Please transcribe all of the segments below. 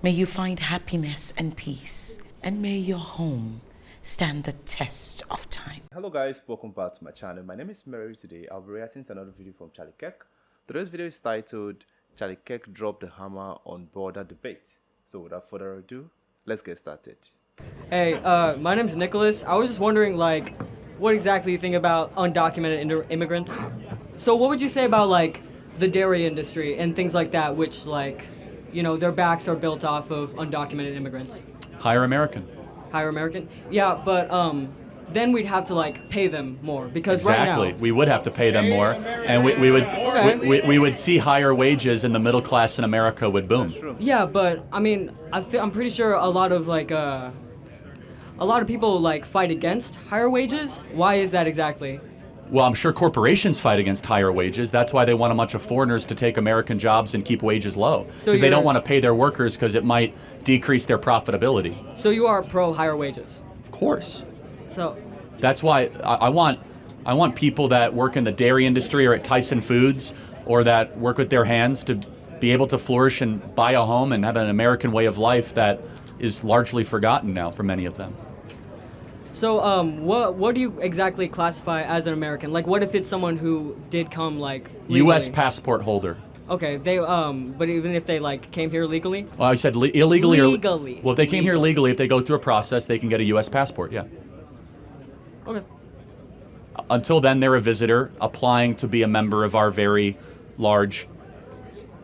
May you find happiness and peace, and may your home stand the test of time. Hello guys, welcome back to my channel. My name is Mary. Today I'll be reacting to another video from Charlie Kirk. Today's video is titled Charlie Kirk dropped the hammer on border debate. So without further ado, let's get started. Hey, my name's Nicholas. I was just wondering, what exactly you think about undocumented immigrants? So what would you say about, the dairy industry and things like that, which, their backs are built off of undocumented immigrants? Hire American. Hire American? Yeah, but, then we'd have to, pay them more, because exactly. Right now... We would have to pay them more, and we would see higher wages, and the middle class in America would boom. Yeah, but, I'm pretty sure a lot of people, fight against higher wages. Why is that exactly? Well, I'm sure corporations fight against higher wages. That's why they want a bunch of foreigners to take American jobs and keep wages low. Because they don't want to pay their workers because it might decrease their profitability. So you are pro higher wages? Of course. So that's why I want people that work in the dairy industry or at Tyson Foods or that work with their hands to be able to flourish and buy a home and have an American way of life that is largely forgotten now for many of them. So, what do you exactly classify as an American? What if it's someone who did come, legally? U.S. passport holder. Okay, but even if they, came here legally? Well, I said illegally. Legally. Well, if they came here legally, if they go through a process, they can get a U.S. passport, yeah. Okay. Until then, they're a visitor applying to be a member of our very large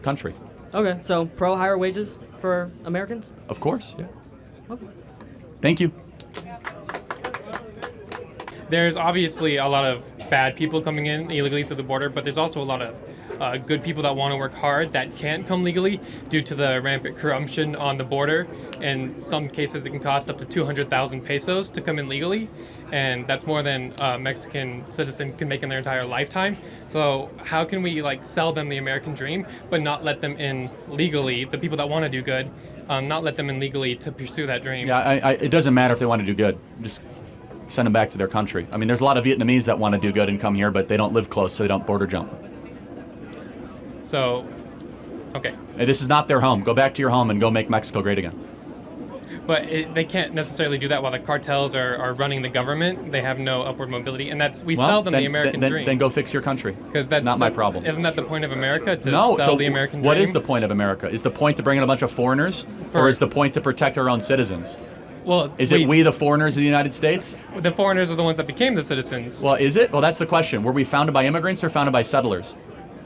country. Okay, so pro higher wages for Americans? Of course, yeah. Okay. Thank you. There's obviously a lot of bad people coming in illegally through the border, but there's also a lot of good people that want to work hard that can't come legally due to the rampant corruption on the border. In some cases, it can cost up to 200,000 pesos to come in legally, and that's more than a Mexican citizen can make in their entire lifetime. So how can we sell them the American dream, but not let them in legally, the people that want to do good, not let them in legally to pursue that dream? Yeah, it doesn't matter if they want to do good. Just send them back to their country. There's a lot of Vietnamese that want to do good and come here, but they don't live close, so they don't border jump. So, okay. This is not their home. Go back to your home and go make Mexico great again. But they can't necessarily do that while the cartels are running the government. They have no upward mobility, and we sell them the American dream. Then go fix your country. Because that's not my problem. Isn't that the point of America, to sell the American dream? What is the point of America? Is the point to bring in a bunch of foreigners, or is the point to protect our own citizens? Well, is it we the foreigners of the United States? The foreigners are the ones that became the citizens. Well, is it? Well, that's the question. Were we founded by immigrants or founded by settlers?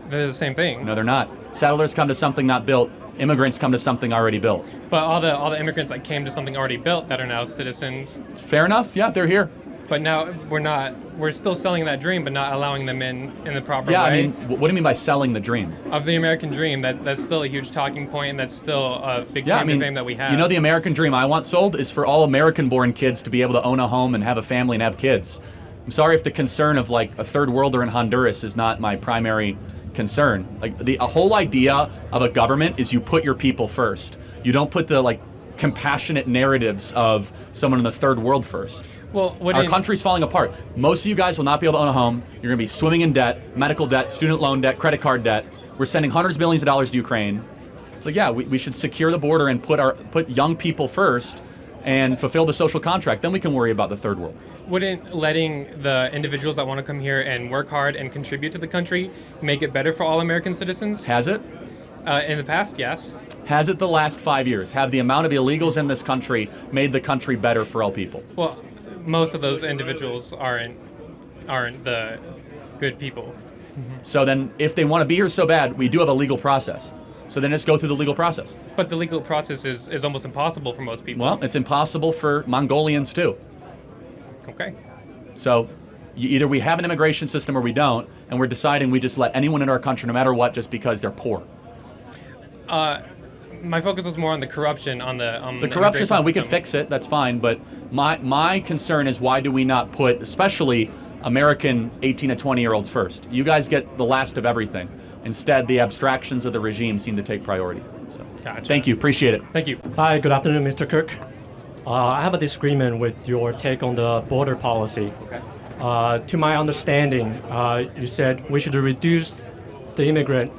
They're the same thing. No, they're not. Settlers come to something not built. Immigrants come to something already built. But all the immigrants that came to something already built that are now citizens. Fair enough. Yeah, they're here. But now we're still selling that dream, but not allowing them in the proper way. Yeah, what do you mean by selling the dream? Of the American dream, that's still a huge talking point, and that's still a big claim to fame that we have. The American dream I want sold is for all American-born kids to be able to own a home and have a family and have kids. I'm sorry if the concern of a third worlder in Honduras is not my primary concern. A whole idea of a government is you put your people first. You don't put the compassionate narratives of someone in the third world first. Well, our country's falling apart. Most of you guys will not be able to own a home. You're going to be swimming in debt, medical debt, student loan debt, credit card debt. We're sending hundreds of millions of dollars to Ukraine. So yeah, we should secure the border and put young people first and fulfill the social contract. Then we can worry about the third world. Wouldn't letting the individuals that want to come here and work hard and contribute to the country make it better for all American citizens? Has it? In the past, yes. Has it the last 5 years? Have the amount of illegals in this country made the country better for all people? Well, most of those individuals aren't the good people. Mm-hmm. So then if they want to be here so bad, we do have a legal process. So then let's go through the legal process. But the legal process is almost impossible for most people. Well, it's impossible for Mongolians too. Okay. So either we have an immigration system or we don't, and we're deciding we just let anyone in our country no matter what just because they're poor. My focus was more on the corruption on the corruption is fine. system. We can fix it. That's fine. But my concern is why do we not put, especially American 18 to 20-year-olds first? You guys get the last of everything. Instead, the abstractions of the regime seem to take priority. So, Gotcha. Thank you. Appreciate it. Thank you. Hi. Good afternoon, Mr. Kirk. I have a disagreement with your take on the border policy. Okay. To my understanding, you said we should reduce the immigrant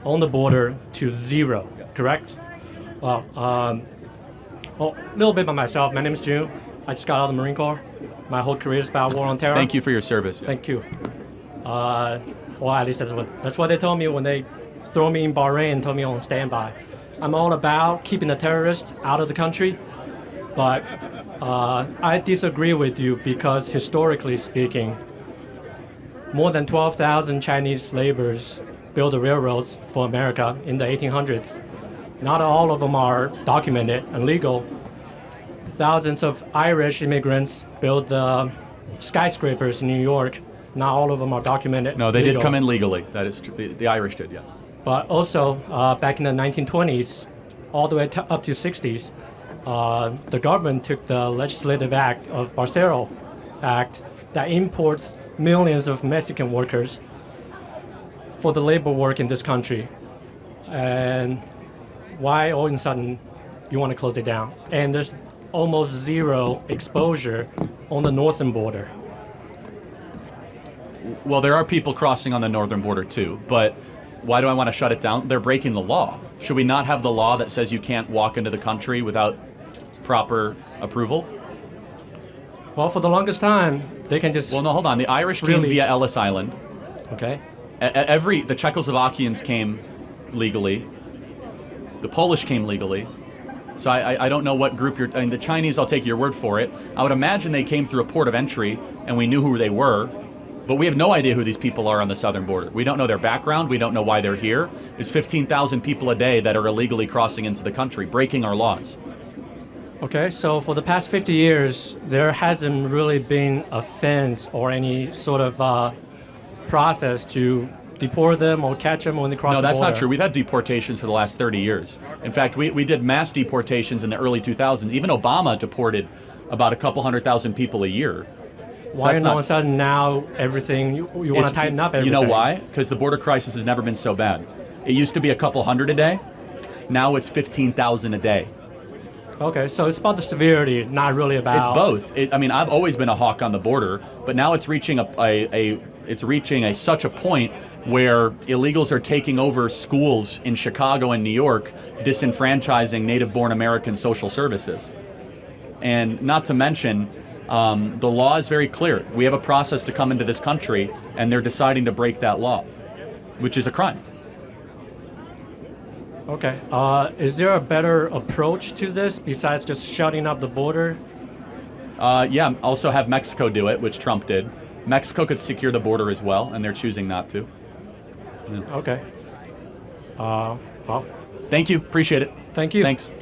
on the border to zero, correct? Well, a little bit about myself. My name is June. I just got out of the Marine Corps. My whole career is about war on terror. Thank you for your service. Thank you. Well, at least that's what they told me when they threw me in Bahrain and told me on standby. I'm all about keeping the terrorists out of the country, but I disagree with you because historically speaking, more than 12,000 Chinese laborers built the railroads for America in the 1800s. Not all of them are documented and legal. Thousands of Irish immigrants built the skyscrapers in New York. Not all of them are documented. No, they legal. did come in legally. That is true. The Irish did, yeah. But also, back in the 1920s, all the way up to 60s, the government took the legislative act of Barcelo Act that imports millions of Mexican workers for the labor work in this country. And why all of a sudden you want to close it down? And there's almost zero exposure on the northern border. Well, there are people crossing on the northern border too, but why do I want to shut it down? They're breaking the law. Should we not have the law that says you can't walk into the country without proper approval? Well, for the longest time, they can just... Well, no, hold on. The Irish came Really? via Ellis Island. Okay. The Czechoslovakians came legally. The Polish came legally. So I don't know what group you're... I mean, the Chinese, I'll take your word for it. I would imagine they came through a port of entry, and we knew who they were. But we have no idea who these people are on the southern border. We don't know their background. We don't know why they're here. It's 15,000 people a day that are illegally crossing into the country, breaking our laws. Okay, so for the past 50 years, there hasn't really been a fence or any sort of process to deport them or catch them when they cross No, the border. that's not true. We've had deportations for the last 30 years. In fact, we did mass deportations in the early 2000s. Even Obama deported about a couple 100,000 people a year. So Why that's all of not- a sudden now everything, you want It's- to tighten up everything? You know why? Because the border crisis has never been so bad. It used to be a couple hundred a day. Now it's 15,000 a day. Okay, so it's about the severity, not really about... It's both. I mean, I've always been a hawk on the border, but now it's reaching such a point where illegals are taking over schools in Chicago and New York, disenfranchising native-born American social services. And not to mention, the law is very clear. We have a process to come into this country, and they're deciding to break that law, which is a crime. Okay, is there a better approach to this besides just shutting up the border? Yeah, also have Mexico do it, which Trump did. Mexico could secure the border as well, and they're choosing not to. Okay. Well, Thank you. Appreciate it. thank you. Thanks.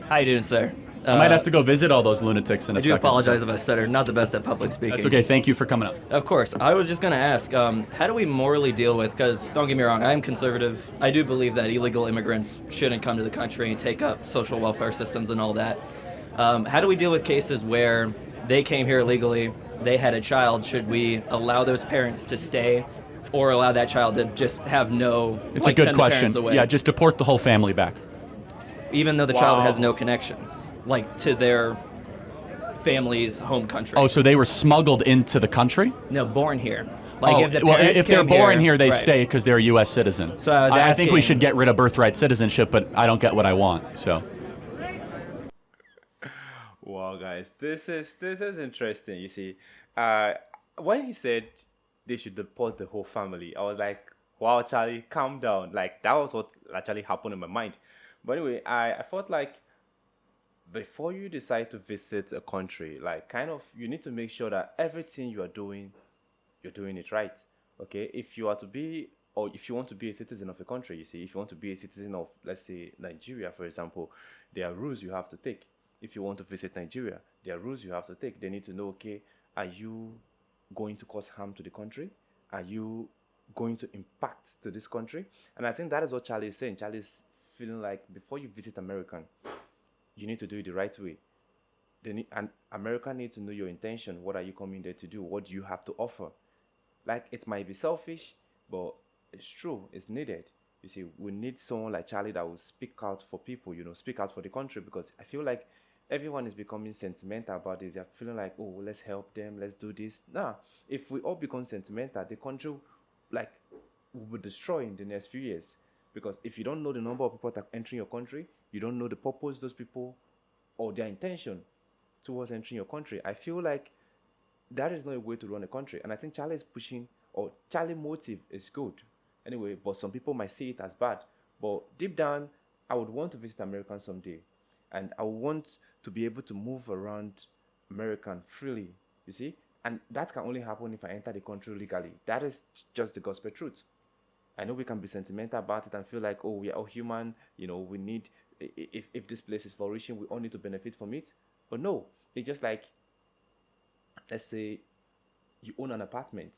How you doing, sir? I might have to go visit all those lunatics in a I do second. apologize if I stutter. Not the best at public speaking. That's okay. Thank you for coming up. Of course. I was just going to ask, how do we morally deal with, because don't get me wrong, I am conservative. I do believe that illegal immigrants shouldn't come to the country and take up social welfare systems and all that. How do we deal with cases where they came here illegally, they had a child? Should we allow those parents to stay or allow that child to just have no, It's like, a good send the question. parents away? Yeah, just deport the whole family back. Even though the child has no connections, like, to their family's home country. Oh, so they were smuggled into the country? No, born here. Like, Oh, if the well, parents if they're came born here, they right. stay because they're a U.S. citizen. So I was I think we asking- should get rid of birthright citizenship, but I don't get what I want. So Wow, guys, this is interesting. You see, when he said they should deport the whole family, I was like, wow, Charlie, calm down. Like, that was what actually happened in my mind. But anyway, I felt like before you decide to visit a country, like, kind of, you need to make sure that everything you are doing, you're doing it right. Okay, if you are to be, or if you want to be a citizen of a country, you see, if you want to be a citizen of, let's say, Nigeria, for example, there are rules you have to take. If you want to visit Nigeria, there are rules you have to take. They need to know, okay, are you going to cause harm to the country? Are you going to impact to this country? And I think that is what Charlie is saying. Charlie is feeling like before you visit American, you need to do it the right way. And America needs to know your intention. What are you coming there to do? What do you have to offer? Like, it might be selfish, but it's true. It's needed. You see, we need someone like Charlie that will speak out for people, speak out for the country, because I feel like everyone is becoming sentimental about this. They're feeling like, oh, let's help them, let's do this. Nah, if we all become sentimental, the country, will be destroyed in the next few years. Because if you don't know the number of people that are entering your country, You don't know the purpose those people or their intention towards entering your country. I feel like that is not a way to run a country. And I think Charlie is pushing, or Charlie motive is good. Anyway, but some people might see it as bad. But deep down, I would want to visit America someday. And I want to be able to move around America freely, you see? And that can only happen if I enter the country legally. That is just the gospel truth. I know we can be sentimental about it and feel like, oh, we are all human, you know, we need, if this place is flourishing, we all need to benefit from it. But no, it's just like, let's say you own an apartment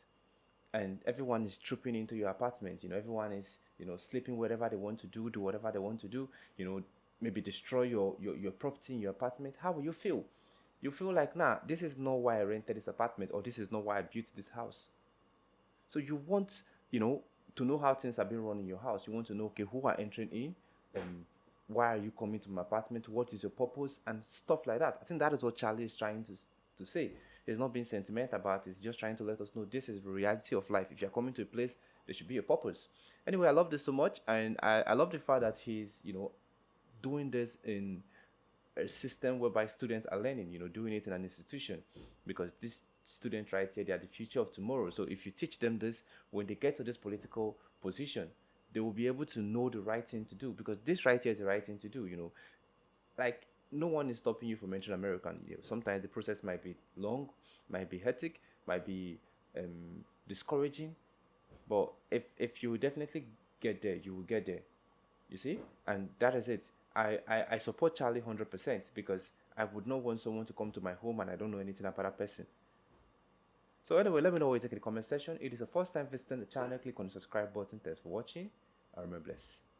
and everyone is trooping into your apartment, you know, everyone is, you know, sleeping wherever they want to do whatever they want to do, you know, maybe destroy your property in your apartment. How will you feel? You feel like, nah, this is not why I rented this apartment, or this is not why I built this house. So you want, you know, to know how things are being run in your house. You want to know, okay, who are entering in, why are you coming to my apartment, what is your purpose, and stuff like that. I think that is what Charlie is trying to say. He's not being sentimental about it. He's just trying to let us know this is the reality of life. If you're coming to a place, there should be a purpose. Anyway, I love this so much, and I love the fact that he's, you know, doing this in a system whereby students are learning, you know, doing it in an institution, because these students right here, they are the future of tomorrow. So if you teach them this, when they get to this political position, they will be able to know the right thing to do, because this right here is the right thing to do, you know. Like, no one is stopping you from entering America. You know, sometimes the process might be long, might be hectic, might be discouraging, but if you definitely get there, you will get there, you see. And that is it. I support Charlie 100%, because I would not want someone to come to my home and I don't know anything about that person. So anyway, let me know what you think in the comment section. If it is the first time visiting the channel, click on the subscribe button. Thanks for watching. I remain blessed.